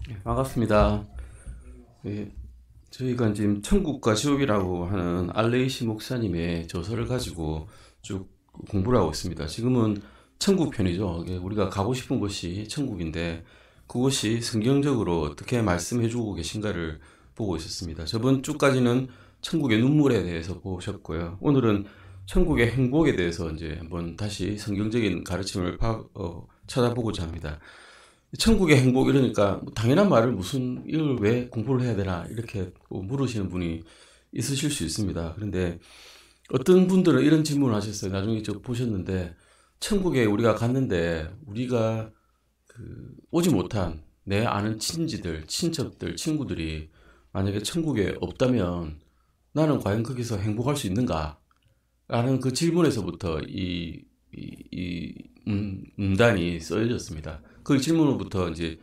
반갑습니다. 예, 저희가 지금 천국과 지옥이라고 하는 알레이시 목사님의 저서를 가지고 쭉 공부를 하고 있습니다. 지금은 천국 편이죠. 우리가 가고 싶은 곳이 천국인데 그곳이 성경적으로 어떻게 말씀해주고 계신가를 보고 있었습니다. 저번 주까지는 천국의 눈물에 대해서 보셨고요. 오늘은 천국의 행복에 대해서 이제 한번 다시 성경적인 가르침을 찾아보고자 합니다. 천국의 행복 이러니까 당연한 말을 무슨 이걸 왜 공부를 해야 되나 이렇게 물으시는 분이 있으실 수 있습니다. 그런데 어떤 분들은 이런 질문을 하셨어요. 나중에 저 보셨는데 천국에 우리가 갔는데 우리가 오지 못한 내 아는 친지들, 친척들, 친구들이 만약에 천국에 없다면 나는 과연 거기서 행복할 수 있는가? 라는 그 질문에서부터 문단이 써졌습니다. 그 질문으로부터 이제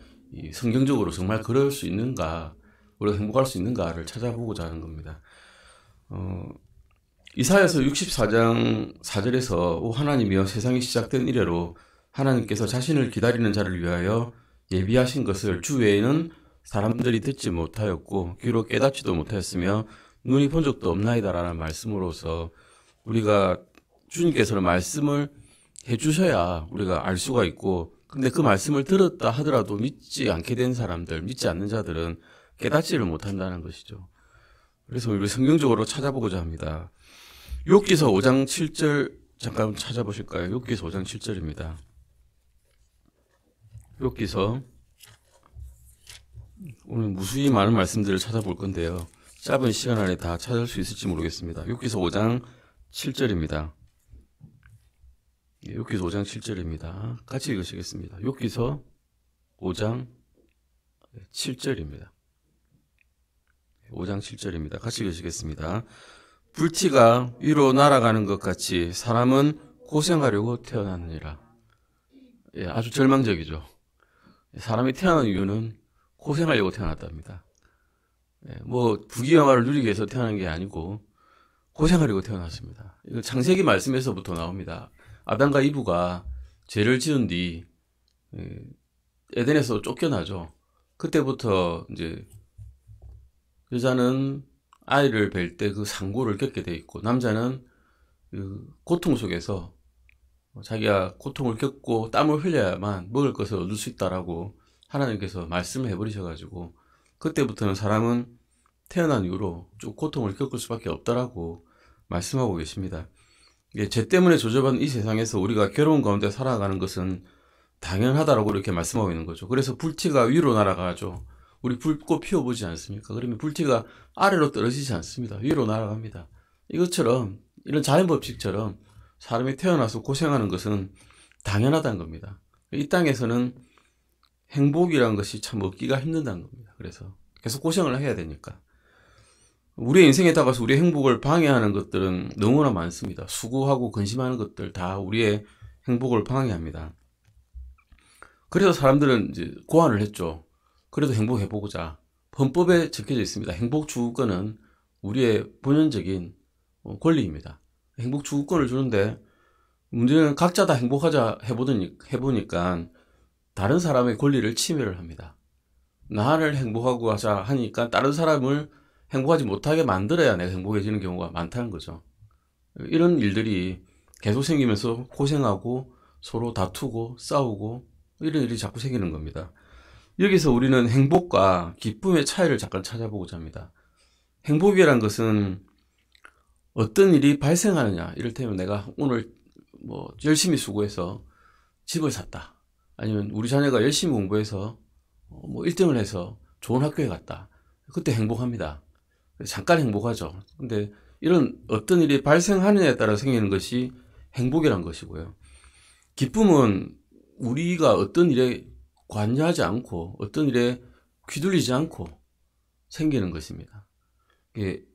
성경적으로 정말 그럴 수 있는가, 우리가 행복할 수 있는가를 찾아보고자 하는 겁니다. 이사야서 64장 4절에서 오 하나님이여 세상이 시작된 이래로 하나님께서 자신을 기다리는 자를 위하여 예비하신 것을 주 외에는 사람들이 듣지 못하였고 귀로 깨닫지도 못하였으며 눈이 본 적도 없나이다라는 말씀으로서 우리가 주님께서는 말씀을 해주셔야 우리가 알 수가 있고, 근데 그 말씀을 들었다 하더라도 믿지 않게 된 사람들, 믿지 않는 자들은 깨닫지를 못한다는 것이죠. 그래서 우리 성경적으로 찾아보고자 합니다. 욥기서 5장 7절 잠깐 찾아보실까요? 욥기서 5장 7절입니다. 욥기서 오늘 무수히 많은 말씀들을 찾아볼 건데요. 짧은 시간 안에 다 찾을 수 있을지 모르겠습니다. 욥기서 5장 7절입니다. 욥기서 5장 7절입니다. 같이 읽으시겠습니다. 욥기서 5장 7절입니다. 5장 7절입니다. 같이 읽으시겠습니다. 불티가 위로 날아가는 것 같이 사람은 고생하려고 태어났느니라. 예, 아주 절망적이죠. 사람이 태어난 이유는 고생하려고 태어났답니다. 예, 뭐 부귀영화를 누리기 위해서 태어난 게 아니고 고생하려고 태어났습니다. 이거 창세기 말씀에서부터 나옵니다. 아담과 이브가 죄를 지은 뒤 에덴에서 쫓겨나죠. 그때부터 이제 여자는 아이를 뵐 때 그 상고를 겪게 돼 있고 남자는 그 고통 속에서 자기가 고통을 겪고 땀을 흘려야만 먹을 것을 얻을 수 있다라고 하나님께서 말씀을 해버리셔가지고 그때부터는 사람은 태어난 이후로 쭉 고통을 겪을 수밖에 없다라고 말씀하고 계십니다. 죄 때문에 조접한 이 세상에서 우리가 괴로운 가운데 살아가는 것은 당연하다라고 이렇게 말씀하고 있는 거죠. 그래서 불티가 위로 날아가죠. 우리 불꽃 피워보지 않습니까? 그러면 불티가 아래로 떨어지지 않습니다. 위로 날아갑니다. 이것처럼 이런 자연법칙처럼 사람이 태어나서 고생하는 것은 당연하다는 겁니다. 이 땅에서는 행복이라는 것이 참 얻기가 힘든다는 겁니다. 그래서 계속 고생을 해야 되니까. 우리의 인생에 다가서 우리의 행복을 방해하는 것들은 너무나 많습니다. 수고하고 근심하는 것들 다 우리의 행복을 방해합니다. 그래서 사람들은 이제 고안을 했죠. 그래도 행복해보고자. 헌법에 적혀져 있습니다. 행복 추구권은 우리의 본연적인 권리입니다. 행복 추구권을 주는데 문제는 각자 다 행복하자 해보니까 다른 사람의 권리를 침해를 합니다. 나를 행복하고 하자 하니까 다른 사람을 행복하지 못하게 만들어야 내가 행복해지는 경우가 많다는 거죠. 이런 일들이 계속 생기면서 고생하고 서로 다투고 싸우고 이런 일이 자꾸 생기는 겁니다. 여기서 우리는 행복과 기쁨의 차이를 잠깐 찾아보고자 합니다. 행복이란 것은 어떤 일이 발생하느냐. 이를테면 내가 오늘 뭐 열심히 수고해서 집을 샀다. 아니면 우리 자녀가 열심히 공부해서 뭐 1등을 해서 좋은 학교에 갔다. 그때 행복합니다. 잠깐 행복하죠. 근데 이런 어떤 일이 발생하느냐에 따라 생기는 것이 행복이란 것이고요. 기쁨은 우리가 어떤 일에 관여하지 않고 어떤 일에 휘둘리지 않고 생기는 것입니다.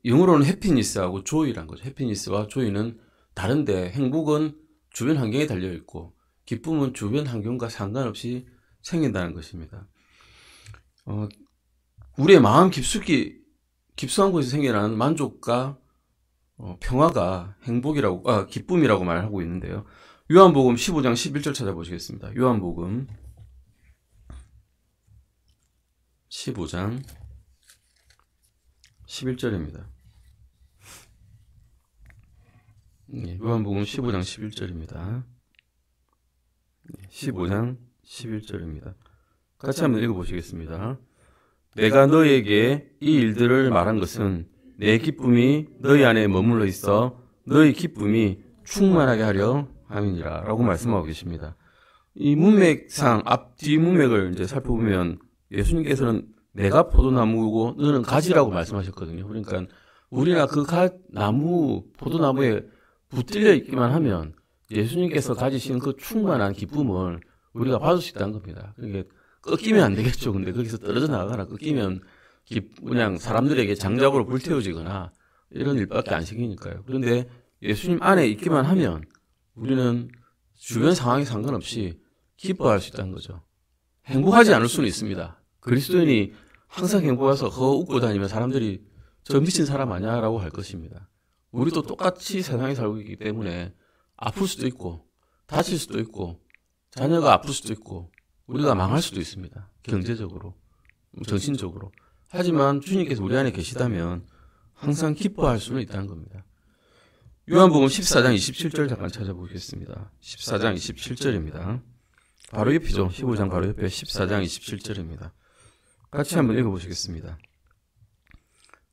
영어로는 해피니스하고 조이란 거죠. 해피니스와 조이는 다른데 행복은 주변 환경에 달려있고 기쁨은 주변 환경과 상관없이 생긴다는 것입니다. 우리의 마음 깊숙한 곳에서 생겨나는 만족과 평화가 기쁨이라고 말하고 있는데요. 요한복음 15장 11절 찾아보시겠습니다. 요한복음 15장 11절입니다. 요한복음 15장 11절입니다. 15장 11절입니다. 같이 한번 읽어보시겠습니다. 내가 너희에게 이 일들을 말한 것은 내 기쁨이 너희 안에 머물러 있어 너희 기쁨이 충만하게 하려 함이니라 라고 말씀하고 계십니다. 이 문맥상 앞뒤 문맥을 이제 살펴보면 예수님께서는 내가 포도나무고 너는 가지라고 말씀하셨거든요. 그러니까 우리나 그 포도나무에 붙들려 있기만 하면 예수님께서 가지신 그 충만한 기쁨을 우리가 받을 수 있다는 겁니다. 그러니까 꺾이면 안 되겠죠. 근데 거기서 떨어져 나가거나 꺾이면 그냥 사람들에게 장작으로 불태워지거나 이런 일밖에 안 생기니까요. 그런데 예수님 안에 있기만 하면 우리는 주변 상황에 상관없이 기뻐할 수 있다는 거죠. 행복하지 않을 수는 있습니다. 그리스도인이 항상 행복해서 웃고 다니면 사람들이 저 미친 사람 아니야? 라고 할 것입니다. 우리도 똑같이 세상에 살고 있기 때문에 아플 수도 있고 다칠 수도 있고 자녀가 아플 수도 있고 우리가 망할 수도 있습니다. 경제적으로, 정신적으로. 하지만 주님께서 우리 안에 계시다면 항상 기뻐할 수는 있다는 겁니다. 요한복음 14장 27절 잠깐 찾아보겠습니다. 14장 27절입니다. 바로 옆이죠. 15장 바로 옆에 14장 27절입니다. 같이 한번 읽어보시겠습니다.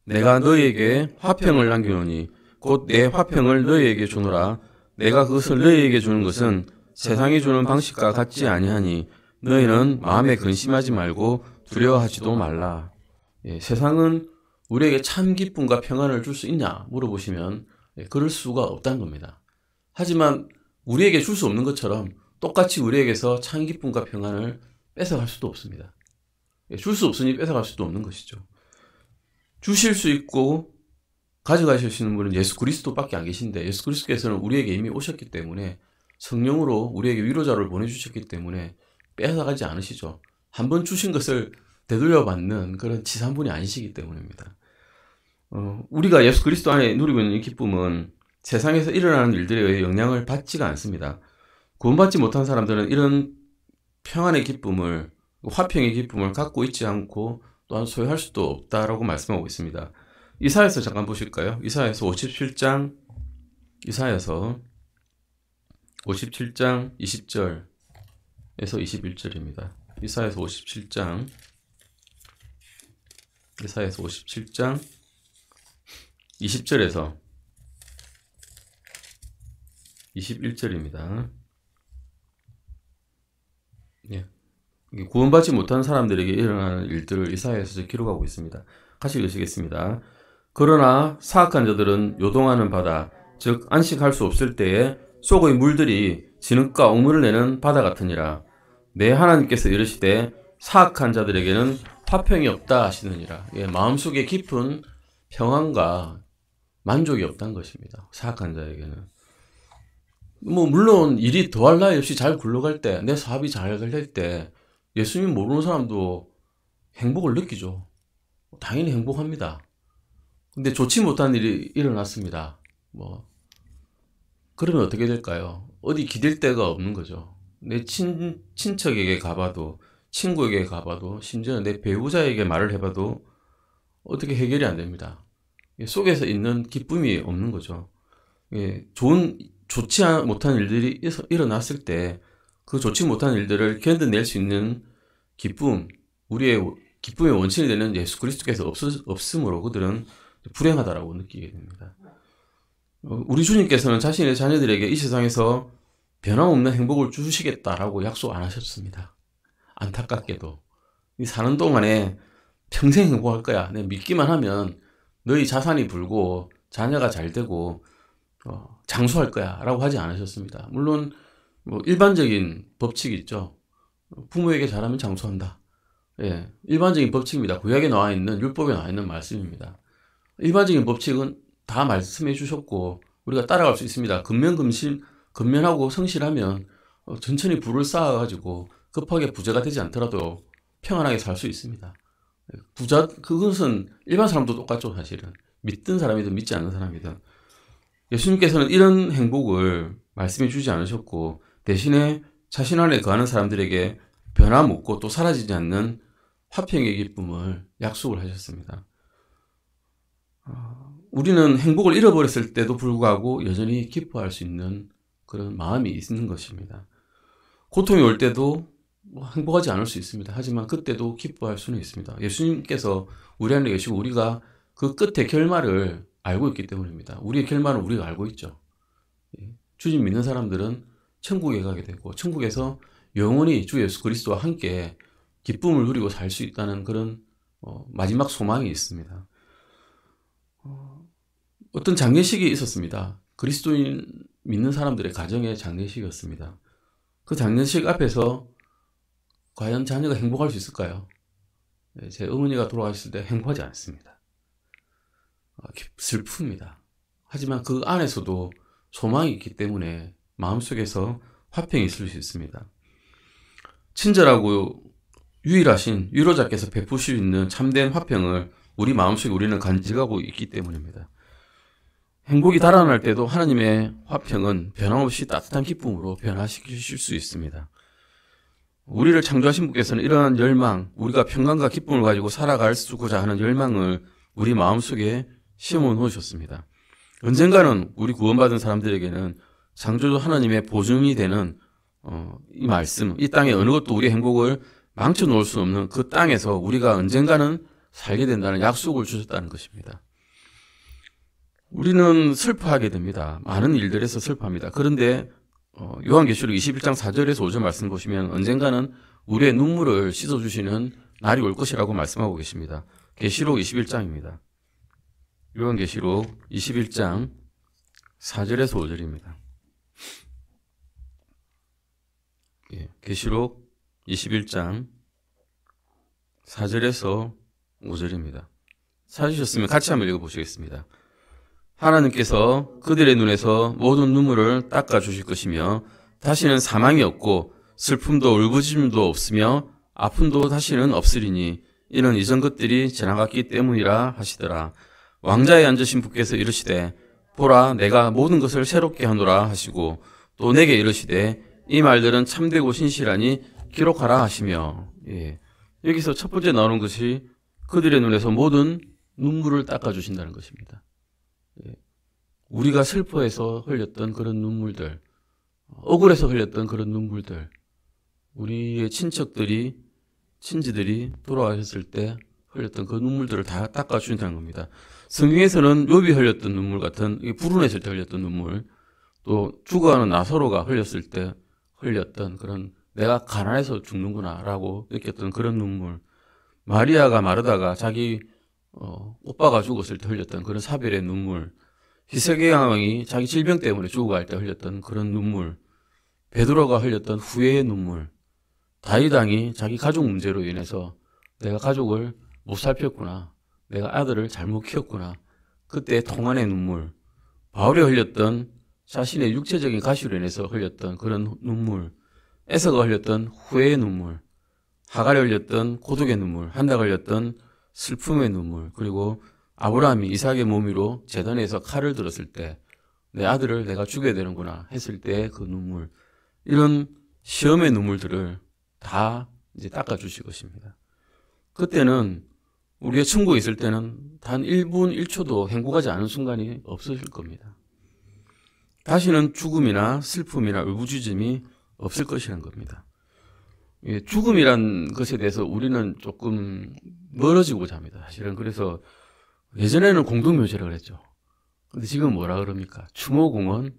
내가 너희에게 화평을 남기노니 곧 내 화평을 너희에게 주노라. 내가 그것을 너희에게 주는 것은 세상이 주는 방식과 같지 아니하니 너희는 마음에 근심하지 말고 두려워하지도 말라. 세상은 우리에게 참 기쁨과 평안을 줄 수 있냐 물어보시면 그럴 수가 없다는 겁니다. 하지만 우리에게 줄 수 없는 것처럼 똑같이 우리에게서 참 기쁨과 평안을 뺏어갈 수도 없습니다. 줄 수 없으니 뺏어갈 수도 없는 것이죠. 주실 수 있고 가져가실 수 있는 분은 예수 그리스도밖에 안 계신데 예수 그리스도께서는 우리에게 이미 오셨기 때문에 성령으로 우리에게 위로자를 보내주셨기 때문에 뺏어가지 않으시죠. 한번 주신 것을 되돌려 받는 그런 치산분이 아니시기 때문입니다. 우리가 예수 그리스도 안에 누리고 있는 이 기쁨은 세상에서 일어나는 일들에 의해 영향을 받지가 않습니다. 구원받지 못한 사람들은 이런 평안의 기쁨을, 화평의 기쁨을 갖고 있지 않고 또한 소유할 수도 없다라고 말씀하고 있습니다. 이사야서 잠깐 보실까요? 이사야서 57장 20절에서 21절입니다. 이사야서 57장 20절에서 21절입니다. 구원받지 못한 사람들에게 일어나는 일들을 이사야에서 기록하고 있습니다. 같이 읽으시겠습니다. 그러나 사악한 자들은 요동하는 바다, 즉 안식할 수 없을 때에 속의 물들이 진흙과 옥물을 내는 바다 같으니라. 내 하나님께서 이르시되 사악한 자들에게는 화평이 없다 하시느니라. 마음속에 깊은 평안과 만족이 없다는 것입니다. 사악한 자에게는. 물론 일이 더할 나위 없이 잘 굴러갈 때, 내 사업이 잘 될 때 예수님 모르는 사람도 행복을 느끼죠. 당연히 행복합니다. 근데 좋지 못한 일이 일어났습니다. 그러면 어떻게 될까요? 어디 기댈 데가 없는 거죠. 내 친척에게 가봐도, 친구에게 가봐도, 심지어 내 배우자에게 말을 해봐도 어떻게 해결이 안 됩니다. 속에서 있는 기쁨이 없는 거죠. 좋지 못한 일들이 일어났을 때 그 좋지 못한 일들을 견뎌낼 수 있는 기쁨, 우리의 기쁨의 원천이 되는 예수 그리스도께서 없으므로 그들은 불행하다라고 느끼게 됩니다. 우리 주님께서는 자신의 자녀들에게 이 세상에서 변함없는 행복을 주시겠다라고 약속 안 하셨습니다. 안타깝게도. 사는 동안에 평생 행복할 거야. 내가 믿기만 하면 너희 자산이 불고 자녀가 잘 되고 장수할 거야 라고 하지 않으셨습니다. 물론 일반적인 법칙이 있죠. 부모에게 잘하면 장수한다. 일반적인 법칙입니다. 구약에 나와 있는, 율법에 나와 있는 말씀입니다. 일반적인 법칙은 다 말씀해 주셨고 우리가 따라갈 수 있습니다. 근면하고 성실하면 천천히 부를 쌓아가지고 급하게 부자가 되지 않더라도 평안하게 살 수 있습니다. 그것은 일반 사람도 똑같죠, 사실은. 믿든 사람이든 믿지 않는 사람이든. 예수님께서는 이런 행복을 말씀해 주지 않으셨고 대신에 자신 안에 거하는 사람들에게 변함없고 또 사라지지 않는 화평의 기쁨을 약속을 하셨습니다. 우리는 행복을 잃어버렸을 때도 불구하고 여전히 기뻐할 수 있는 그런 마음이 있는 것입니다. 고통이 올 때도 행복하지 않을 수 있습니다. 하지만 그때도 기뻐할 수는 있습니다. 예수님께서 우리 안에 계시고 우리가 그 끝의 결말을 알고 있기 때문입니다. 우리의 결말은 우리가 알고 있죠. 주님 믿는 사람들은 천국에 가게 되고 천국에서 영원히 주 예수 그리스도와 함께 기쁨을 누리고 살 수 있다는 그런 마지막 소망이 있습니다. 어떤 장례식이 있었습니다. 그리스도인 믿는 사람들의 가정의 장례식이었습니다. 그 장례식 앞에서 과연 자녀가 행복할 수 있을까요? 제 어머니가 돌아가셨을 때 행복하지 않습니다. 슬픕니다. 하지만 그 안에서도 소망이 있기 때문에 마음속에서 화평이 있을 수 있습니다. 친절하고 유일하신 위로자께서 베푸실 수 있는 참된 화평을 우리 마음속에 우리는 간직하고 있기 때문입니다. 행복이 달아날 때도 하나님의 화평은 변함없이 따뜻한 기쁨으로 변화시키실 수 있습니다. 우리를 창조하신 분께서는 이러한 열망, 우리가 평강과 기쁨을 가지고 살아가고자 하는 열망을 우리 마음속에 심어 놓으셨습니다. 언젠가는 우리 구원받은 사람들에게는 창조주 하나님의 보증이 되는 이 말씀, 이 땅에 어느 것도 우리의 행복을 망쳐 놓을 수 없는 그 땅에서 우리가 언젠가는 살게 된다는 약속을 주셨다는 것입니다. 우리는 슬퍼하게 됩니다. 많은 일들에서 슬퍼합니다. 그런데 요한계시록 21장 4절에서 5절 말씀 보시면 언젠가는 우리의 눈물을 씻어주시는 날이 올 것이라고 말씀하고 계십니다. 계시록 21장입니다. 요한계시록 21장 4절에서 5절입니다. 계시록 21장 4절에서 5절입니다. 찾으셨으면 같이 한번 읽어보시겠습니다. 하나님께서 그들의 눈에서 모든 눈물을 닦아주실 것이며 다시는 사망이 없고 슬픔도 울부짖음도 없으며 아픔도 다시는 없으리니 이는 이전 것들이 지나갔기 때문이라 하시더라. 왕자에 앉으신 분께서 이르시되 보라 내가 모든 것을 새롭게 하노라 하시고 또 내게 이르시되 이 말들은 참되고 신실하니 기록하라 하시며 여기서 첫 번째 나오는 것이 그들의 눈에서 모든 눈물을 닦아주신다는 것입니다. 우리가 슬퍼해서 흘렸던 그런 눈물들, 억울해서 흘렸던 그런 눈물들, 우리의 친지들이 돌아가셨을 때 흘렸던 그 눈물들을 다 닦아주신다는 겁니다. 성경에서는 욥이 흘렸던 눈물 같은, 불운했을 때 흘렸던 눈물, 또 죽어가는 나사로가 흘렸을 때 흘렸던 그런 내가 가난해서 죽는구나 라고 느꼈던 그런 눈물, 마리아가 마르다가 자기 오빠가 죽었을 때 흘렸던 그런 사별의 눈물, 히스기야 왕이 자기 질병 때문에 죽어갈 때 흘렸던 그런 눈물, 베드로가 흘렸던 후회의 눈물, 다윗 왕이 자기 가족 문제로 인해서 내가 가족을 못 살폈구나, 내가 아들을 잘못 키웠구나, 그때 통한의 눈물, 바울이 흘렸던 자신의 육체적인 가시로 인해서 흘렸던 그런 눈물, 에서가 흘렸던 후회의 눈물, 하갈이 흘렸던 고독의 눈물, 한나가 흘렸던 슬픔의 눈물, 그리고 아브라함이 이삭의 몸위로 제단에서 칼을 들었을 때 내 아들을 내가 죽여야 되는구나 했을 때 그 눈물, 이런 시험의 눈물들을 다 이제 닦아주실 것입니다. 그때는 우리가 천국에 있을 때는 단 1분 1초도 행복하지 않은 순간이 없으실 겁니다. 다시는 죽음이나 슬픔이나 울부짖음이 없을 것이라는 겁니다. 죽음이란 것에 대해서 우리는 조금 멀어지고자 합니다. 사실은 그래서 예전에는 공동묘지라고 그랬죠. 근데 지금 뭐라 그럽니까? 추모공원,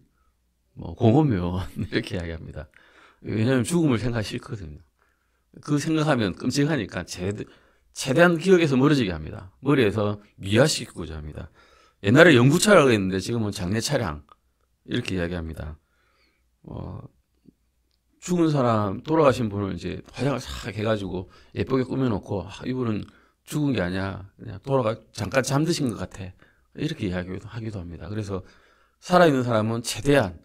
공원묘원 이렇게 이야기합니다. 왜냐하면 죽음을 생각하기 싫거든요. 그 생각하면 끔찍하니까 최대한 기억에서 멀어지게 합니다. 머리에서 미화시키고자 합니다. 옛날에 영구차라고 했는데 지금은 장례차량 이렇게 이야기합니다. 죽은 사람, 돌아가신 분을 이제 화장을 싹 해가지고 예쁘게 꾸며놓고 이분은 죽은 게 아니야, 그냥 잠깐 잠드신 것 같아, 이렇게 이야기하기도 합니다. 그래서 살아있는 사람은 최대한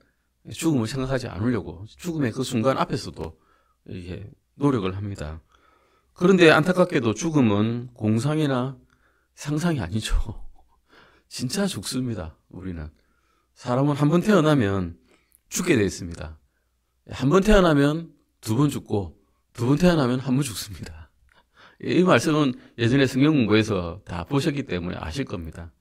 죽음을 생각하지 않으려고 죽음의 그 순간 앞에서도 이렇게 노력을 합니다. 그런데 안타깝게도 죽음은 공상이나 상상이 아니죠. 진짜 죽습니다. 우리는 사람은 한 번 태어나면 죽게 되어 있습니다. 한 번 태어나면 두 번 죽고 두 번 태어나면 한 번 죽습니다. 이 말씀은 예전에 성경 공부에서 다 보셨기 때문에 아실 겁니다.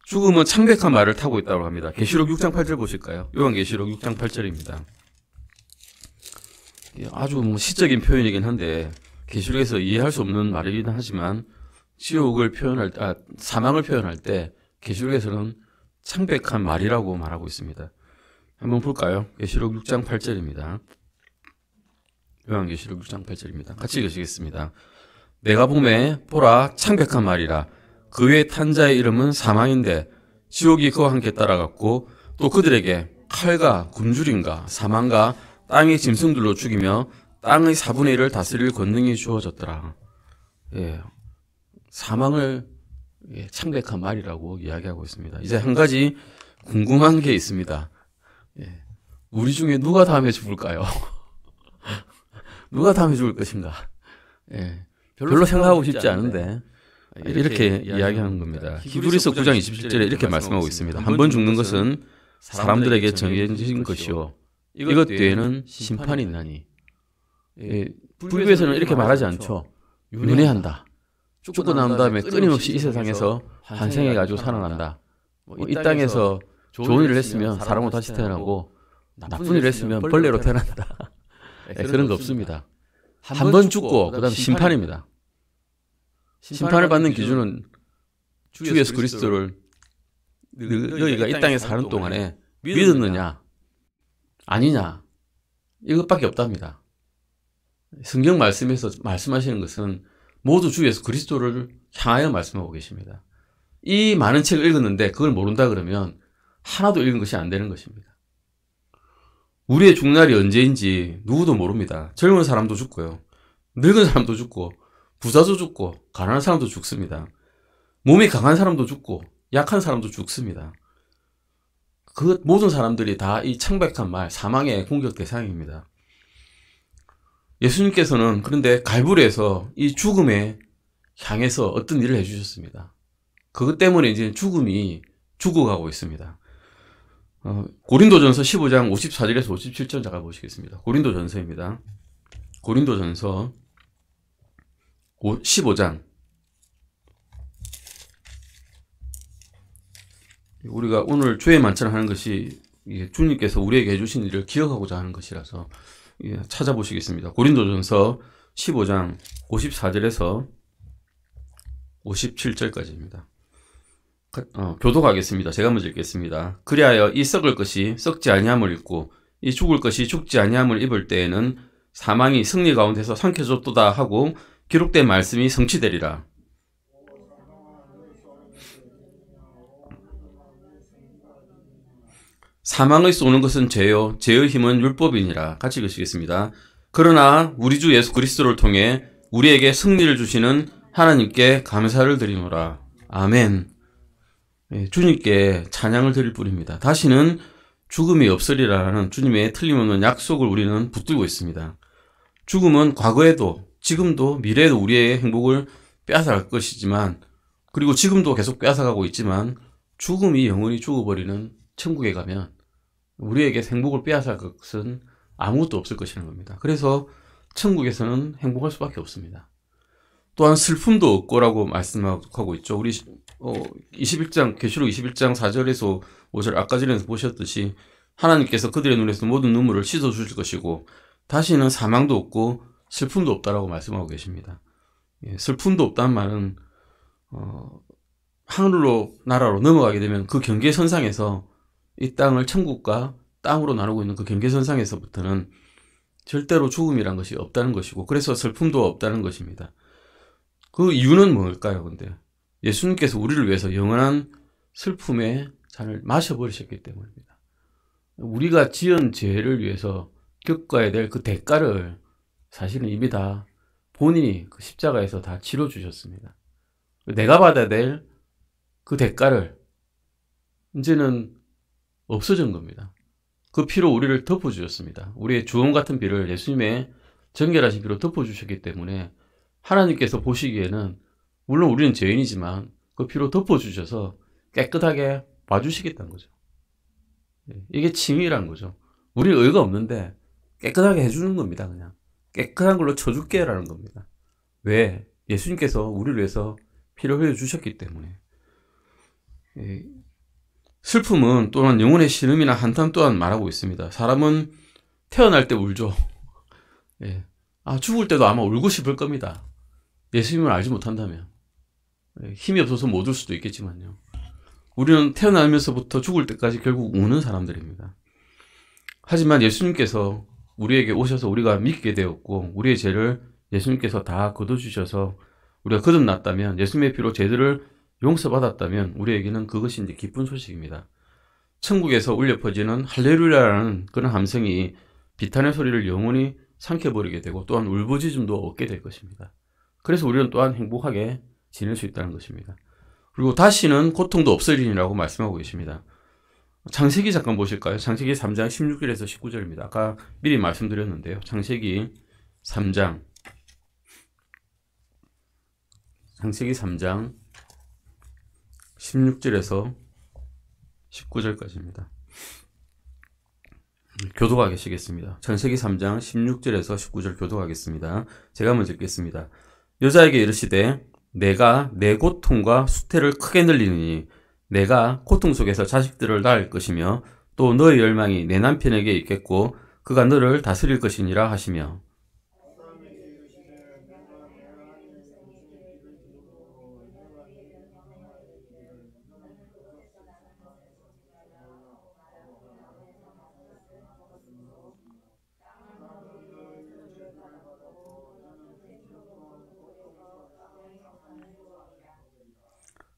죽음은 창백한 말을 타고 있다고 합니다. 계시록 6장 8절 보실까요? 요한계시록 6장 8절입니다. 아주 뭐 시적인 표현이긴 한데 계시록에서 이해할 수 없는 말이긴 하지만 지옥을 표현할 때, 사망을 표현할 때 계시록에서는 창백한 말이라고 말하고 있습니다. 한번 볼까요? 계시록 6장 8절입니다. 요한계시록 6장 8절입니다. 같이 읽으시겠습니다. 내가 보매 보라 창백한 말이라 그 외에 탄 자의 이름은 사망인데 지옥이 그와 함께 따라갔고 또 그들에게 칼과 굶주림과 사망과 땅의 짐승들로 죽이며 땅의 4분의 1을 다스릴 권능이 주어졌더라. 예, 사망을 창백한 말이라고 이야기하고 있습니다. 이제 한 가지 궁금한 게 있습니다. 예, 우리 중에 누가 다음에 죽을까요? 누가 다음에 죽을 것인가? 예, 별로 생각하고 싶지 않은데 이렇게 이야기하는 겁니다. 히브리서 9장 27절에 이렇게 말씀하고 있습니다. 한 번 죽는 것은 사람들에게 정해진 것이요 이것 뒤에는 심판이 있나니. 예, 불교에서는 이렇게 말하지 않죠. 윤회한다. 죽고 난 다음에 끊임없이 이 세상에서 환생해가지고 살아난다. 이 땅에서 좋은 일을 했으면 사람으로 다시 태어나고 나쁜 일을 했으면 벌레로 태어난다. 네, 그런 거 없습니다. 한 번 죽고 그 다음 심판입니다. 심판을 받는 기준은 주 예수 그리스도를 너희가 이 땅에 사는 동안에 믿었느냐 아니냐 이것밖에 없답니다. 성경 말씀에서 말씀하시는 것은 모두 주 예수 그리스도를 향하여 말씀하고 계십니다. 이 많은 책을 읽었는데 그걸 모른다 그러면 하나도 읽은 것이 안 되는 것입니다. 우리의 죽날이 언제인지 누구도 모릅니다. 젊은 사람도 죽고요. 늙은 사람도 죽고 부자도 죽고 가난한 사람도 죽습니다. 몸이 강한 사람도 죽고 약한 사람도 죽습니다. 그 모든 사람들이 다 이 창백한 말, 사망의 공격 대상입니다. 예수님께서는 그런데 갈보리에서 이 죽음에 향해서 어떤 일을 해주셨습니다. 그것 때문에 이제 죽음이 죽어가고 있습니다. 고린도전서 15장 54절에서 57절 잠깐 보시겠습니다. 고린도전서입니다. 고린도전서 15장. 우리가 오늘 주의 만찬을 하는 것이 주님께서 우리에게 해주신 일을 기억하고자 하는 것이라서 찾아보시겠습니다. 고린도전서 15장 54절에서 57절까지입니다. 교독하겠습니다. 제가 먼저 읽겠습니다. 그리하여 이 썩을 것이 썩지 아니함을 입고 이 죽을 것이 죽지 아니함을 입을 때에는 사망이 승리 가운데서 삼켜졌도다 하고 기록된 말씀이 성취되리라. 사망의 쏘는 것은 죄요 죄의 힘은 율법이니라. 같이 읽으시겠습니다. 그러나 우리 주 예수 그리스도를 통해 우리에게 승리를 주시는 하나님께 감사를 드리노라. 아멘. 주님께 찬양을 드릴 뿐입니다. 다시는 죽음이 없으리라는 주님의 틀림없는 약속을 우리는 붙들고 있습니다. 죽음은 과거에도 지금도 미래에도 우리의 행복을 빼앗아갈 것이지만 그리고 지금도 계속 빼앗아가고 있지만 죽음이 영원히 죽어버리는 천국에 가면 우리에게 행복을 빼앗아갈 것은 아무것도 없을 것이라는 겁니다. 그래서 천국에서는 행복할 수밖에 없습니다. 또한 슬픔도 없고라고 말씀하고 있죠. 우리 21장 계시록 21장 4절에서 5절 아까 전에 보셨듯이 하나님께서 그들의 눈에서 모든 눈물을 씻어 주실 것이고 다시는 사망도 없고 슬픔도 없다라고 말씀하고 계십니다. 슬픔도 없다는 말은 하늘로 나라로 넘어가게 되면 그 경계선상에서 이 땅을 천국과 땅으로 나누고 있는 그 경계선상에서부터는 절대로 죽음이란 것이 없다는 것이고 그래서 슬픔도 없다는 것입니다. 그 이유는 뭘까요? 근데 예수님께서 우리를 위해서 영원한 슬픔의 잔을 마셔버리셨기 때문입니다. 우리가 지은 죄를 위해서 겪어야 될 그 대가를 사실은 이미 다 본인이 그 십자가에서 다 치러주셨습니다. 내가 받아야 될 그 대가를 이제는 없어진 겁니다. 그 피로 우리를 덮어주셨습니다. 우리의 주홍 같은 피를 예수님의 정결하신 피로 덮어주셨기 때문에 하나님께서 보시기에는 물론 우리는 죄인이지만 그 피로 덮어주셔서 깨끗하게 봐주시겠다는 거죠. 이게 칭의라는 거죠. 우리 의가 없는데 깨끗하게 해주는 겁니다. 그냥 깨끗한 걸로 쳐줄게 라는 겁니다. 왜? 예수님께서 우리를 위해서 피를 흘려주셨기 때문에. 슬픔은 또한 영혼의 신음이나 한탄 또한 말하고 있습니다. 사람은 태어날 때 울죠. 예. 죽을 때도 아마 울고 싶을 겁니다. 예수님을 알지 못한다면. 힘이 없어서 못 울 수도 있겠지만요. 우리는 태어나면서부터 죽을 때까지 결국 우는 사람들입니다. 하지만 예수님께서 우리에게 오셔서 우리가 믿게 되었고, 우리의 죄를 예수님께서 다 걷어주셔서 우리가 거듭났다면, 예수님의 피로 죄들을 용서받았다면 우리에게는 그것이 이제 기쁜 소식입니다. 천국에서 울려 퍼지는 할렐루야라는 그런 함성이 비탄의 소리를 영원히 삼켜버리게 되고 또한 울부짖음도 얻게 될 것입니다. 그래서 우리는 또한 행복하게 지낼 수 있다는 것입니다. 그리고 다시는 고통도 없으리라고 말씀하고 계십니다. 창세기 잠깐 보실까요? 창세기 3장 16절에서 19절입니다. 아까 미리 말씀드렸는데요. 창세기 3장 16절에서 19절까지입니다. 교독하시겠습니다. 창세기 3장 16절에서 19절 교독하겠습니다. 제가 먼저 읽겠습니다. 여자에게 이르시되 내가 내 고통과 수태를 크게 늘리니 내가 고통 속에서 자식들을 낳을 것이며 또 너의 열망이 내 남편에게 있겠고 그가 너를 다스릴 것이니라 하시며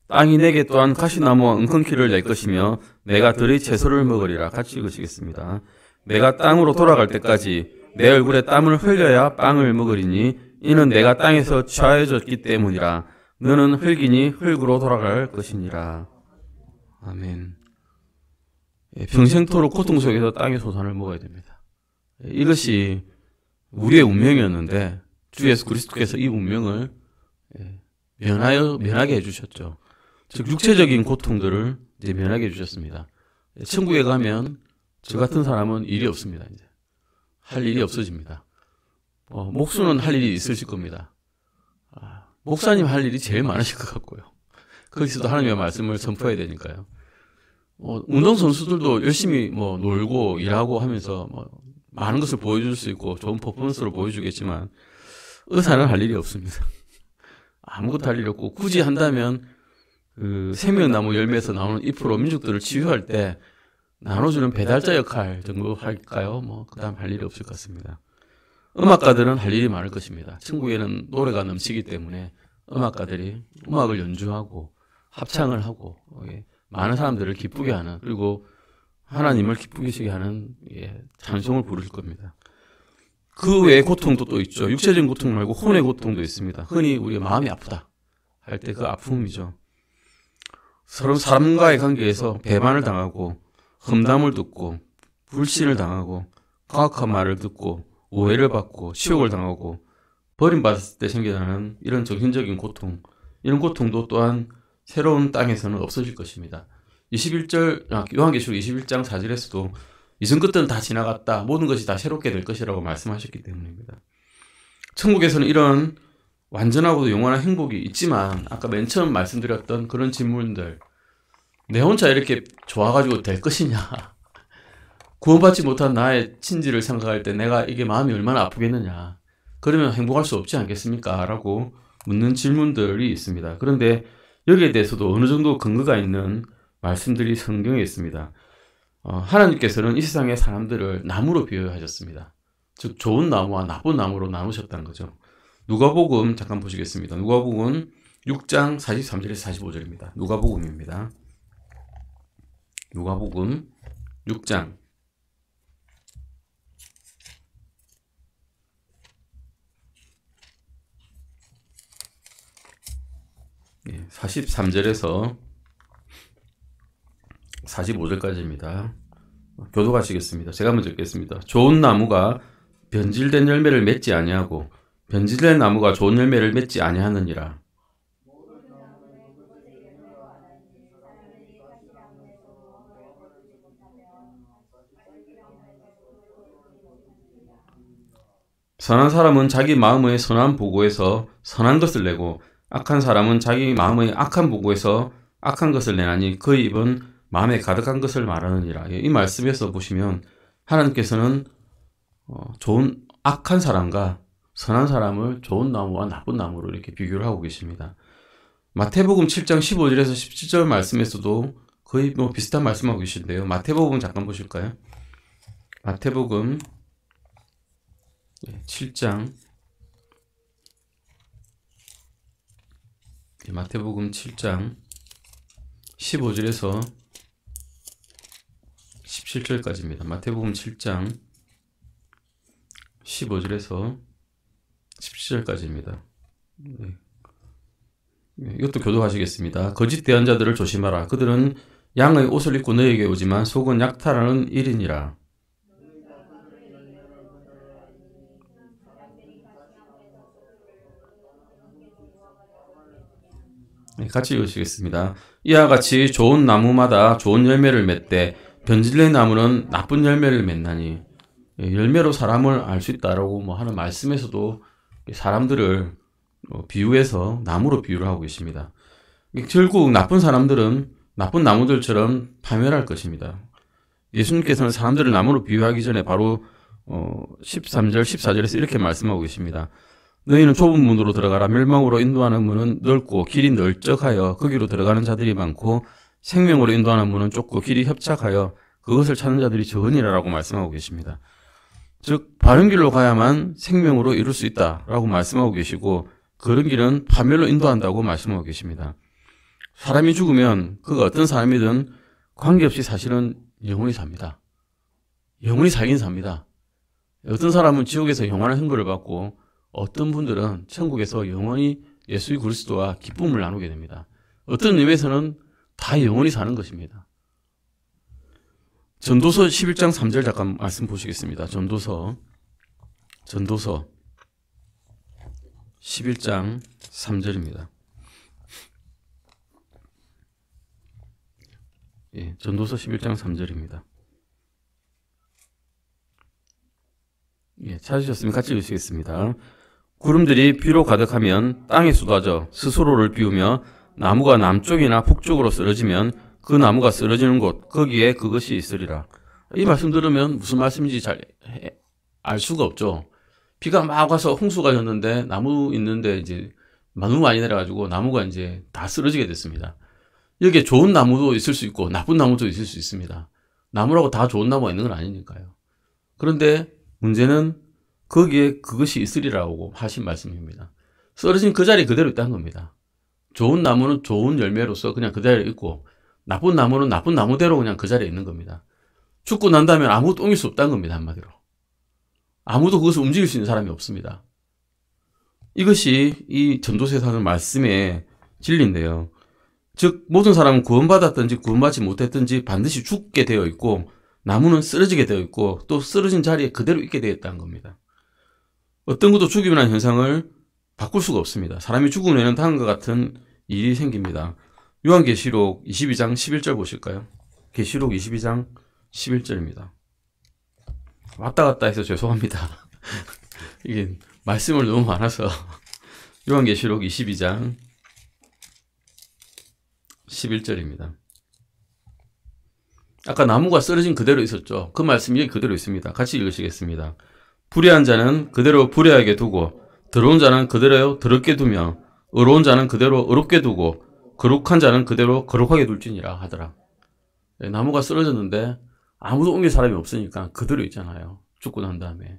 땅이 내게 또한 가시나무와 은컹키를 낼 것이며 내가 들의 채소를 먹으리라. 같이 읽으시겠습니다. 내가 땅으로 돌아갈 때까지 내 얼굴에 땀을 흘려야 빵을 먹으리니 이는 내가 땅에서 취하여졌기 때문이라. 너는 흙이니 흙으로 돌아갈 것이니라. 아멘. 평생토록 고통 속에서 땅의 소산을 먹어야 됩니다. 이것이 우리의 운명이었는데 주 예수 그리스도께서 이 운명을 면하게 해주셨죠. 즉 육체적인 고통들을 이제 면하게 해주셨습니다. 천국에 가면 저 같은 사람은 일이 없습니다. 이제 할 일이 없어집니다. 목수는 할 일이 있으실 겁니다. 목사님 할 일이 제일 많으실 것 같고요. 거기서도 하나님의 말씀을 선포해야 되니까요. 운동선수들도 열심히 놀고 일하고 하면서 많은 것을 보여줄 수 있고 좋은 퍼포먼스를 보여주겠지만 의사는 할 일이 없습니다. 아무것도 할 일이 없고 굳이 한다면 그 생명나무 열매에서 나오는 잎으로 민족들을 치유할 때 나눠주는 배달자 역할 정도 할까요? 그 다음 할 일이 없을 것 같습니다. 음악가들은 할 일이 많을 것입니다. 천국에는 노래가 넘치기 때문에 음악가들이 음악을 연주하고 합창을 하고 많은 사람들을 기쁘게 하는 그리고 하나님을 기쁘게 하는 찬송을 부를 겁니다. 그 외에 고통도 또 있죠. 육체적인 고통 말고 혼의 고통도 있습니다. 흔히 우리가 마음이 아프다 할 때 그 아픔이죠. 서로 사람과의 관계에서 배반을 당하고 험담을 듣고 불신을 당하고 가혹한 말을 듣고 오해를 받고 치욕을 당하고 버림받았을 때 생겨나는 이런 정신적인 고통, 이런 고통도 또한 새로운 땅에서는 없어질 것입니다. 21절 요한계시록 21장 4절에서도 이전 것들은 다 지나갔다. 모든 것이 다 새롭게 될 것이라고 말씀하셨기 때문입니다. 천국에서는 이런 완전하고도 영원한 행복이 있지만 아까 맨 처음 말씀드렸던 그런 질문들, 내 혼자 이렇게 좋아가지고 될 것이냐, 구원받지 못한 나의 친지를 생각할 때 내가 이게 마음이 얼마나 아프겠느냐, 그러면 행복할 수 없지 않겠습니까? 라고 묻는 질문들이 있습니다. 그런데 여기에 대해서도 어느 정도 근거가 있는 말씀들이 성경에 있습니다. 하나님께서는 이 세상의 사람들을 나무로 비유하셨습니다. 즉 좋은 나무와 나쁜 나무로 나누셨다는 거죠. 누가복음 잠깐 보시겠습니다. 누가복음 6장 43절에서 45절입니다. 누가복음입니다. 누가복음 6장 43절에서 45절까지입니다. 교독하시겠습니다. 제가 먼저 읽겠습니다. 좋은 나무가 변질된 열매를 맺지 아니하고 변질된 나무가 좋은 열매를 맺지 아니하느니라. 선한 사람은 자기 마음의 선한 보고에서 선한 것을 내고 악한 사람은 자기 마음의 악한 보고에서 악한 것을 내나니 그 입은 마음에 가득한 것을 말하느니라. 이 말씀에서 보시면 하나님께서는 좋은 악한 사람과 선한 사람을 좋은 나무와 나쁜 나무로 이렇게 비교를 하고 계십니다. 마태복음 7장 15절에서 17절 말씀에서도 거의 뭐 비슷한 말씀하고 계신데요. 마태복음 잠깐 보실까요? 마태복음 7장 마태복음 7장 15절에서 17절까지입니다. 마태복음 7장 15절에서 17절까지입니다. 이것도 교도하시겠습니다. 거짓 대언자들을 조심하라. 그들은 양의 옷을 입고 너에게 오지만 속은 약탈하는 일이니라. 같이 읽으시겠습니다. 이와 같이 좋은 나무마다 좋은 열매를 맺되 변질된 나무는 나쁜 열매를 맺나니. 열매로 사람을 알 수 있다라고 하는 말씀에서도 사람들을 비유해서 나무로 비유를 하고 계십니다. 결국 나쁜 사람들은 나쁜 나무들처럼 파멸할 것입니다. 예수님께서는 사람들을 나무로 비유하기 전에 바로 13절, 14절에서 이렇게 말씀하고 계십니다. 너희는 좁은 문으로 들어가라. 멸망으로 인도하는 문은 넓고 길이 널쩍하여 거기로 들어가는 자들이 많고 생명으로 인도하는 문은 좁고 길이 협착하여 그것을 찾는 자들이 적으니라라고 말씀하고 계십니다. 즉 바른 길로 가야만 생명으로 이룰 수 있다라고 말씀하고 계시고 그런 길은 파멸로 인도한다고 말씀하고 계십니다. 사람이 죽으면 그가 어떤 사람이든 관계없이 사실은 영원히 삽니다. 영원히 살긴 삽니다. 어떤 사람은 지옥에서 영원한 형벌을 받고 어떤 분들은 천국에서 영원히 예수 그리스도와 기쁨을 나누게 됩니다. 어떤 의미에서는 다 영원히 사는 것입니다. 전도서 11장 3절 잠깐 말씀 보시겠습니다. 전도서 11장 3절입니다. 전도서 11장 3절입니다. 찾으셨으면 같이 읽으시겠습니다. 구름들이 비로 가득하면 땅에 쏟아져 스스로를 비우며 나무가 남쪽이나 북쪽으로 쓰러지면 그 나무가 쓰러지는 곳 거기에 그것이 있으리라. 이 말씀 들으면 무슨 말씀인지 잘 알 수가 없죠. 비가 막 와서 홍수가 졌는데 나무 있는데 이제 너무 많이 내려가지고 나무가 이제 다 쓰러지게 됐습니다. 여기에 좋은 나무도 있을 수 있고 나쁜 나무도 있을 수 있습니다. 나무라고 다 좋은 나무가 있는 건 아니니까요. 그런데 문제는 거기에 그것이 있으리라고 하신 말씀입니다. 쓰러진 그 자리 그대로 있다는 겁니다. 좋은 나무는 좋은 열매로서 그냥 그 자리에 있고 나쁜 나무는 나쁜 나무대로 그냥 그 자리에 있는 겁니다. 죽고 난 다음에 아무것도 옮길 수 없다는 겁니다. 한마디로. 아무도 그것을 움직일 수 있는 사람이 없습니다. 이것이 이 전도서에서 하는 말씀의 진리인데요. 즉 모든 사람은 구원받았든지 구원받지 못했든지 반드시 죽게 되어 있고 나무는 쓰러지게 되어 있고 또 쓰러진 자리에 그대로 있게 되어 있다는 겁니다. 어떤 것도 죽임이라는 현상을 바꿀 수가 없습니다. 사람이 죽은 후에는 다음과 같은 일이 생깁니다. 요한계시록 22장 11절 보실까요? 계시록 22장 11절입니다. 왔다 갔다 해서 죄송합니다. 이게 말씀을 너무 많아서 요한계시록 22장 11절입니다. 아까 나무가 쓰러진 그대로 있었죠. 그 말씀이 여기 그대로 있습니다. 같이 읽으시겠습니다. 불의한 자는 그대로 불의하게 두고 더러운 자는 그대로 더럽게 두며 의로운 자는 그대로 의롭게 두고 거룩한 자는 그대로 거룩하게 둘지니라 하더라. 나무가 쓰러졌는데 아무도 옮길 사람이 없으니까 그대로 있잖아요. 죽고 난 다음에.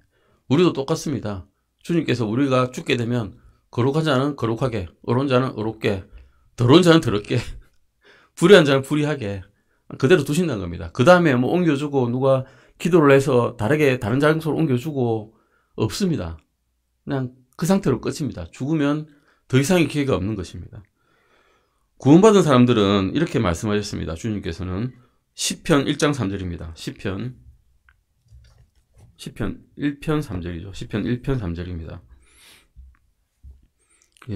우리도 똑같습니다. 주님께서 우리가 죽게 되면 거룩한 자는 거룩하게, 의로운 자는 의롭게, 더러운 자는 더럽게, 불의한 자는 불의하게 그대로 두신다는 겁니다. 그 다음에 뭐 옮겨주고 누가 기도를 해서 다른 장소로 옮겨주고 없습니다. 그냥 그 상태로 끝입니다. 죽으면 더 이상의 기회가 없는 것입니다. 구원받은 사람들은 이렇게 말씀하셨습니다. 주님께서는 시편 1장 3절입니다. 시편 1편 3절이죠. 시편 1편 3절입니다.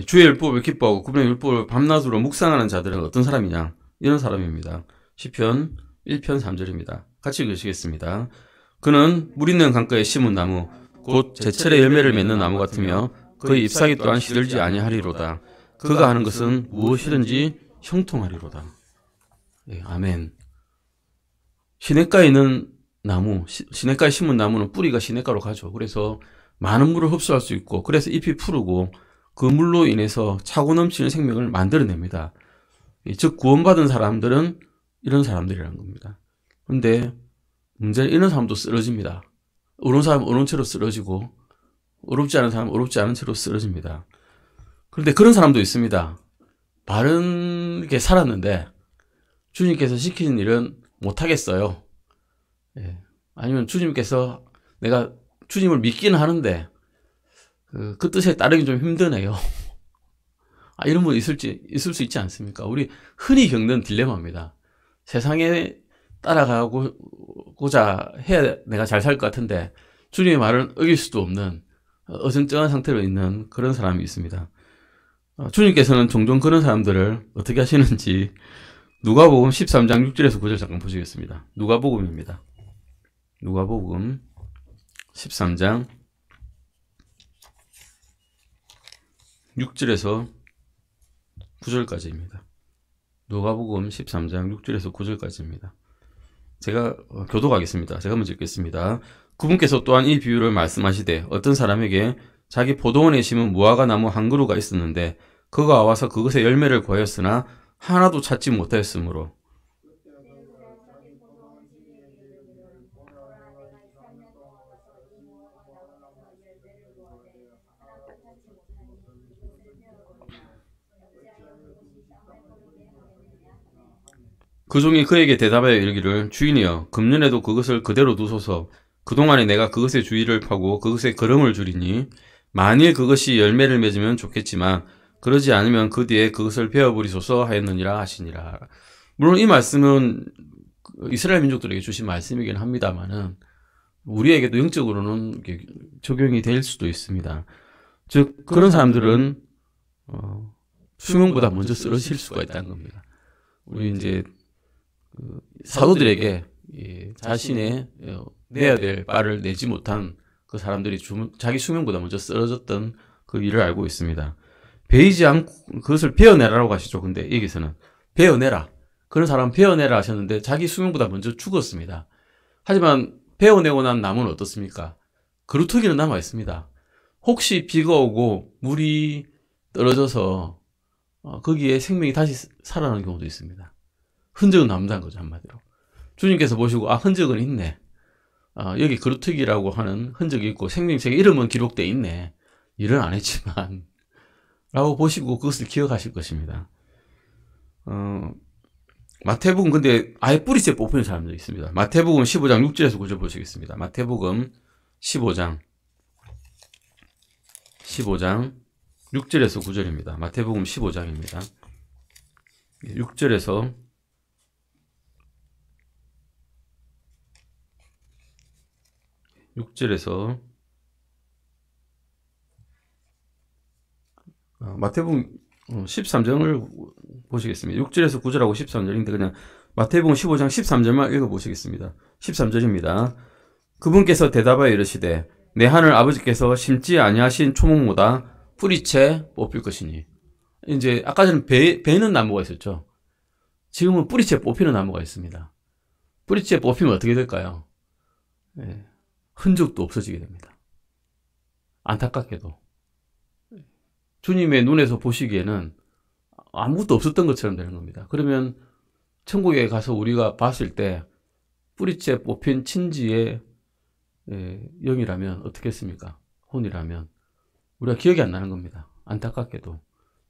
주의 율법을 기뻐하고 구분의 율법을 밤낮으로 묵상하는 자들은 어떤 사람이냐? 이런 사람입니다. 시편 1편 3절입니다. 같이 읽으시겠습니다. 그는 물 있는 강가에 심은 나무 곧 제철에 열매를 맺는 나무 같으며 그의 잎사귀 또한 시들지 아니하리로다. 그가 하는 것은 무엇이든지 형통하리로다. 예, 아멘. 시냇가에 있는 나무, 시냇가에 심은 나무는 뿌리가 시냇가로 가죠. 그래서 많은 물을 흡수할 수 있고, 그래서 잎이 푸르고 그 물로 인해서 차고 넘치는 생명을 만들어냅니다. 즉 구원받은 사람들은 이런 사람들이라는 겁니다. 그런데 문제는 이런 사람도 쓰러집니다. 어려운 사람은 어려운 채로 쓰러지고 어렵지 않은 사람은 어렵지 않은 채로 쓰러집니다. 그런데 그런 사람도 있습니다. 바르게 살았는데 주님께서 시키는 일은 못하겠어요. 예. 아니면 주님께서 내가 주님을 믿기는 하는데 그 뜻에 따르기 좀 힘드네요. 이런 분 있을 수 있지 않습니까? 우리 흔히 겪는 딜레마입니다. 세상에 따라가고자 해야 내가 잘 살 것 같은데 주님의 말을 어길 수도 없는 어정쩡한 상태로 있는 그런 사람이 있습니다. 주님께서는 종종 그런 사람들을 어떻게 하시는지 누가복음 13장 6절에서 9절 잠깐 보시겠습니다. 누가복음입니다. 누가복음 13장 6절에서 9절까지입니다. 누가복음 13장 6절에서 9절까지입니다. 제가 교독하겠습니다. 제가 먼저 읽겠습니다. 그분께서 또한 이 비유를 말씀하시되 어떤 사람에게 자기 포도원에 심은 무화과 나무 한 그루가 있었는데 그가 와서 그것의 열매를 구하였으나 하나도 찾지 못하였으므로 그 종이 그에게 대답하여 이르기를 주인이여 금년에도 그것을 그대로 두소서 그동안에 내가 그것의 주위를 파고 그것에 거름을 주리니 만일 그것이 열매를 맺으면 좋겠지만 그러지 않으면 그 뒤에 그것을 베어버리소서 하였느니라 하시니라. 물론 이 말씀은 이스라엘 민족들에게 주신 말씀이긴 합니다만은 우리에게도 영적으로는 적용이 될 수도 있습니다. 즉 그런 사람들은 수명보다 먼저 쓰러질 수가 있다는 겁니다. 우리 이제 사도들에게 자신의 내야 될 바를 내지 못한 그 사람들이 자기 수명보다 먼저 쓰러졌던 그 일을 알고 있습니다. 베이지 않고 그것을 베어내라라고 하시죠. 근데 여기서는 베어내라. 그런 사람 베어내라 하셨는데 자기 수명보다 먼저 죽었습니다. 하지만 베어내고 난 나무는 어떻습니까? 그루터기는 남아 있습니다. 혹시 비가 오고 물이 떨어져서 거기에 생명이 다시 살아나는 경우도 있습니다. 흔적은 남다는 거죠, 한마디로. 주님께서 보시고 흔적은 있네. 여기 그루터기라고 하는 흔적이 있고 생명책에 이름은 기록되어 있네. 일은 안 했지만 라고 보시고 그것을 기억하실 것입니다. 마태복음 근데 아예 뿌리째 뽑히는 사람들이 있습니다. 마태복음 15장 6절에서 9절 보시겠습니다. 마태복음 15장 6절에서 9절입니다. 마태복음 15장입니다. 6절에서 마태복음 13장을 보시겠습니다. 6절에서 9절하고 13절인데 그냥 마태복음 15장 13절만 읽어보시겠습니다. 13절입니다. 그분께서 대답하여 이르시되 내 하늘 아버지께서 심지 아니하신 초목보다 뿌리채 뽑힐 것이니. 이제 아까 전에 베는 나무가 있었죠. 지금은 뿌리채 뽑히는 나무가 있습니다. 뿌리채 뽑히면 어떻게 될까요? 흔적도 없어지게 됩니다. 안타깝게도. 주님의 눈에서 보시기에는 아무것도 없었던 것처럼 되는 겁니다. 그러면 천국에 가서 우리가 봤을 때 뿌리째 뽑힌 친지의 영이라면 어떻겠습니까? 혼이라면 우리가 기억이 안 나는 겁니다. 안타깝게도.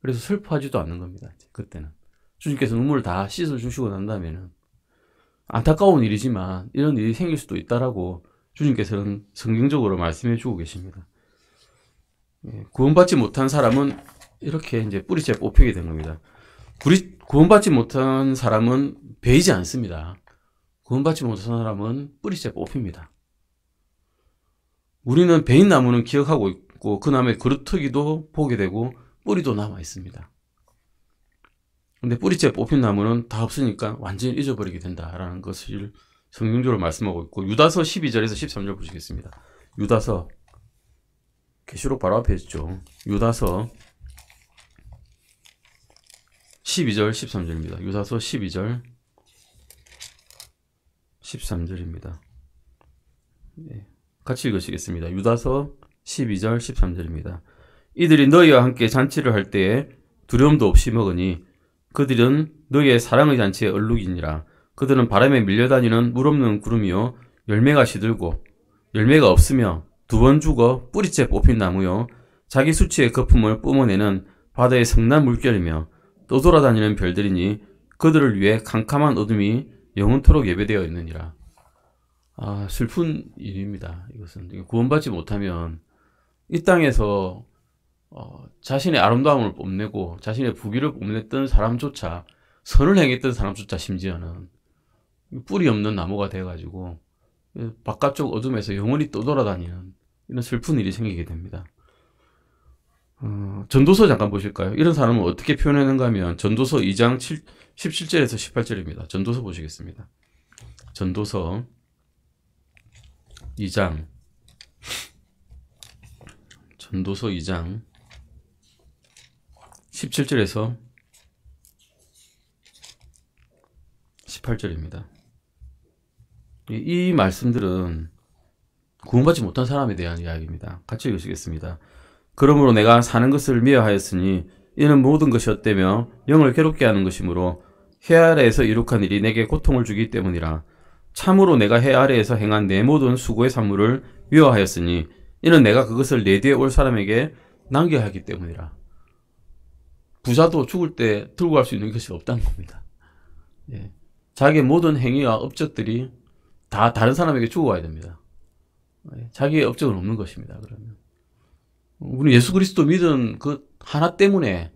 그래서 슬퍼하지도 않는 겁니다. 그때는. 주님께서 눈물을 다 씻어주시고 난다면 안타까운 일이지만 이런 일이 생길 수도 있다라고 주님께서는 성경적으로 말씀해 주고 계십니다. 구원받지 못한 사람은 이렇게 이제 뿌리째 뽑히게 된 겁니다. 구원받지 못한 사람은 베이지 않습니다. 구원받지 못한 사람은 뿌리째 뽑힙니다. 우리는 베인 나무는 기억하고 있고 그 나무의 그루터기도 보게 되고 뿌리도 남아 있습니다. 근데 뿌리째 뽑힌 나무는 다 없으니까 완전히 잊어버리게 된다라는 것을 성경적으로 말씀하고 있고 유다서 12절에서 13절 보시겠습니다. 유다서 계시록 바로 앞에 있죠. 유다서 12절 13절입니다. 유다서 12절 13절입니다. 네, 같이 읽으시겠습니다. 유다서 12절 13절입니다. 이들이 너희와 함께 잔치를 할 때에 두려움도 없이 먹으니 그들은 너희의 사랑의 잔치의 얼룩이니라. 그들은 바람에 밀려다니는 물 없는 구름이요 열매가 시들고 열매가 없으며 두 번 죽어 뿌리째 뽑힌 나무요 자기 수치의 거품을 뿜어내는 바다의 성난 물결이며 떠돌아다니는 별들이니 그들을 위해 캄캄한 어둠이 영원토록 예배되어 있느니라. 아, 슬픈 일입니다. 이것은 구원받지 못하면 이 땅에서 자신의 아름다움을 뽐내고 자신의 부귀를 뽐냈던 사람조차, 선을 행했던 사람조차 심지어는 뿌리 없는 나무가 돼가지고 바깥쪽 어둠에서 영원히 떠돌아다니는 이런 슬픈 일이 생기게 됩니다. 전도서 잠깐 보실까요? 이런 사람은 어떻게 표현하는가 하면 전도서 2장 17절에서 18절입니다. 전도서 보시겠습니다. 전도서 2장 17절에서 18절입니다. 이 말씀들은 구원받지 못한 사람에 대한 이야기입니다. 같이 읽으시겠습니다. 그러므로 내가 사는 것을 미워하였으니 이는 모든 것이 헛되며 영을 괴롭게 하는 것이므로 해 아래에서 이룩한 일이 내게 고통을 주기 때문이라. 참으로 내가 해 아래에서 행한 내 모든 수고의 산물을 미워하였으니 이는 내가 그것을 내 뒤에 올 사람에게 남겨야 하기 때문이라. 부자도 죽을 때 들고 갈 수 있는 것이 없다는 겁니다. 예. 자기의 모든 행위와 업적들이 다 다른 사람에게 주고 가야 됩니다. 예. 자기의 업적은 없는 것입니다. 그러면 우리 예수 그리스도 믿은 그 하나 때문에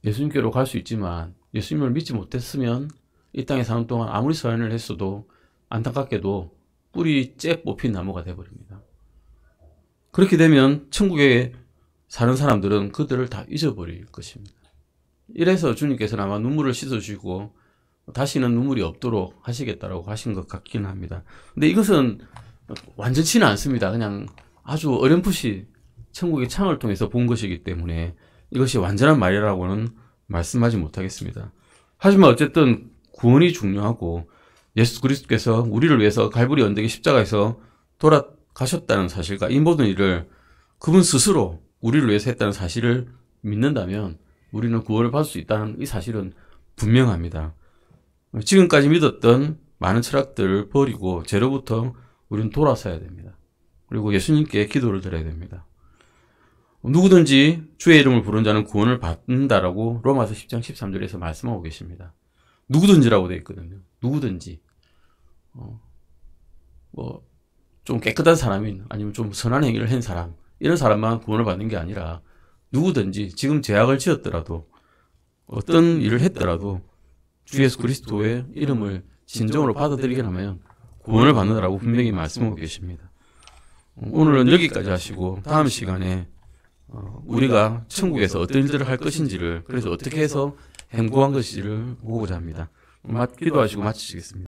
예수님께로 갈 수 있지만 예수님을 믿지 못했으면 이 땅에 사는 동안 아무리 선을 했어도 안타깝게도 뿌리 째 뽑힌 나무가 되어버립니다. 그렇게 되면 천국에 사는 사람들은 그들을 다 잊어버릴 것입니다. 이래서 주님께서는 아마 눈물을 씻어주시고 다시는 눈물이 없도록 하시겠다라고 하신 것 같기는 합니다. 근데 이것은 완전치는 않습니다. 그냥 아주 어렴풋이 천국의 창을 통해서 본 것이기 때문에 이것이 완전한 말이라고는 말씀하지 못하겠습니다. 하지만 어쨌든 구원이 중요하고 예수 그리스도께서 우리를 위해서 갈보리 언덕의 십자가에서 돌아가셨다는 사실과 이 모든 일을 그분 스스로 우리를 위해서 했다는 사실을 믿는다면 우리는 구원을 받을 수 있다는 이 사실은 분명합니다. 지금까지 믿었던 많은 철학들을 버리고 죄로부터 우리는 돌아서야 됩니다. 그리고 예수님께 기도를 드려야 됩니다. 누구든지 주의 이름을 부른 자는 구원을 받는다라고 로마서 10장 13절에서 말씀하고 계십니다. 누구든지라고 되어 있거든요. 누구든지. 좀 깨끗한 사람인 아니면 좀 선한 행위를 한 사람, 이런 사람만 구원을 받는 게 아니라 누구든지 지금 죄악을 지었더라도 어떤 일을 했더라도 주 예수 그리스도의 이름을 진정으로 받아들이게 하면 구원을 받는다라고 분명히 말씀하고 계십니다. 오늘은 여기까지 하시고 다음 시간에 우리가 천국에서 어떤 일들을 할 것인지를, 그래서 어떻게 해서 행복한 것인지를 보고자 합니다. 기도하시고 마치시겠습니다.